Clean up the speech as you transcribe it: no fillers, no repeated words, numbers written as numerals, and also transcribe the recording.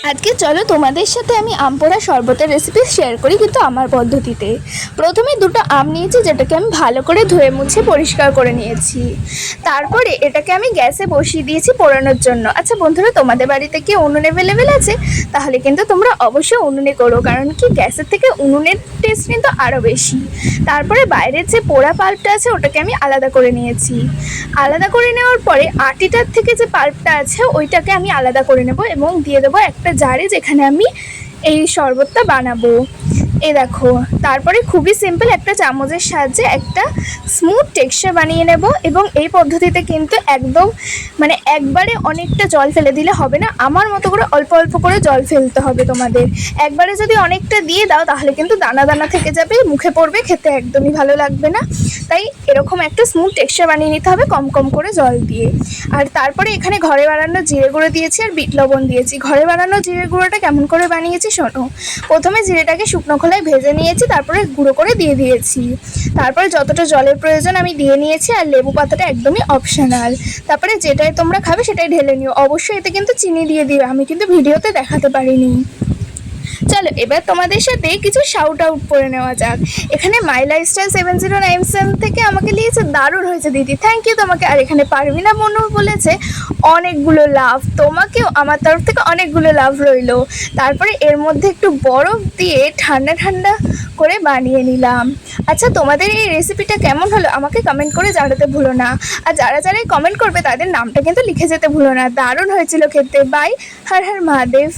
আজকে চলো তোমাদের সাথে আমি আম পোড়া শরবতের রেসিপি শেয়ার করি, কিন্তু আমার পদ্ধতিতে। প্রথমে দুটো আম নিয়েছি, যেটাকে আমি ভালো করে ধুয়ে মুছে পরিষ্কার করে নিয়েছি। তারপরে এটাকে আমি গ্যাসে বসিয়ে দিয়েছি পোড়ানোর জন্য। আচ্ছা বন্ধুরা, তোমাদের বাড়িতে কি উনুন অ্যাভেলেবেল আছে? তাহলে কিন্তু তোমরা অবশ্যই উনুনে করো, কারণ কি গ্যাসের থেকে উনুনের টেস্ট কিন্তু আরও বেশি। তারপরে বাইরের যে পোড়া পাল্পটা আছে ওটাকে আমি আলাদা করে নিয়েছি। আলাদা করে নেওয়ার পরে আটিটার থেকে যে পাল্পটা আছে ওইটাকে আমি আলাদা করে নেব এবং দিয়ে দেবো একটা জারে, যেখানে আমি এই শরবতটা বানাবো। এই দেখো, তারপরে খুবই সিম্পল একটা চামচের সাহায্যে একটা স্মুথ টেক্সচার বানিয়ে নেব। এবং এই পদ্ধতিতে কিন্তু একদম একবারে অনেকটা জল ফেলে দিলে হবে না, আমার মতো করে অল্প অল্প করে জল ফেলতে হবে তোমাদের। একবারে যদি অনেকটা দিয়ে দাও তাহলে কিন্তু দানা দানা থেকে যাবে, মুখে পড়বে, খেতে একদমই ভালো লাগবে না। তাই এরকম একটা স্মুথ টেক্সচার বানিয়ে নিতে হবে কম কম করে জল দিয়ে। আর তারপরে এখানে ঘরে বানানো জিরে গুঁড়ো দিয়েছি আর বিট লবণ দিয়েছি। ঘরে বানানো জিরে গুঁড়োটা কেমন করে বানিয়েছি শোনো। প্রথমে জিরেটাকে শুকনো খোলায় ভেজে নিয়েছি, তারপরে গুঁড়ো করে দিয়ে দিয়েছি। তারপরে যতটা জলের প্রয়োজন আমি দিয়ে নিয়েছি, আর লেবু পাতাটা একদমই অপশনাল। তারপরে যেটাই তোমরা খাবে সেটাই ঢেলে নিও। অবশ্যই এতে কিন্তু চিনি দিয়ে দিও, আমি কিন্তু ভিডিওতে দেখাতে পারিনি। চলো এবার তোমাদের সাথে কিছু শাউট আউট করে নেওয়া যাক। এখানে মাই লাইফস্টাইল 7097 থেকে আমাকে লিখেছে, দারুণ হয়েছে দিদি, থ্যাংক ইউ তোমাকে। আর এখানে পারভিনা মনু বলেছে অনেকগুলো লাভ, তোমাকেও আমার তরফ থেকে অনেকগুলো লাভ রইলো। তারপরে এর মধ্যে একটু বরফ দিয়ে ঠান্ডা ঠান্ডা করে বানিয়ে নিলাম। আচ্ছা তোমাদের এই রেসিপিটা কেমন হলো আমাকে কমেন্ট করে জানাতে ভুলো না। আর যারা যারাই কমেন্ট করবে তাদের নামটা কিন্তু লিখে যেতে ভুলো না। দারুণ হয়েছিল খেতে। বাই, হর হর মহাদেব।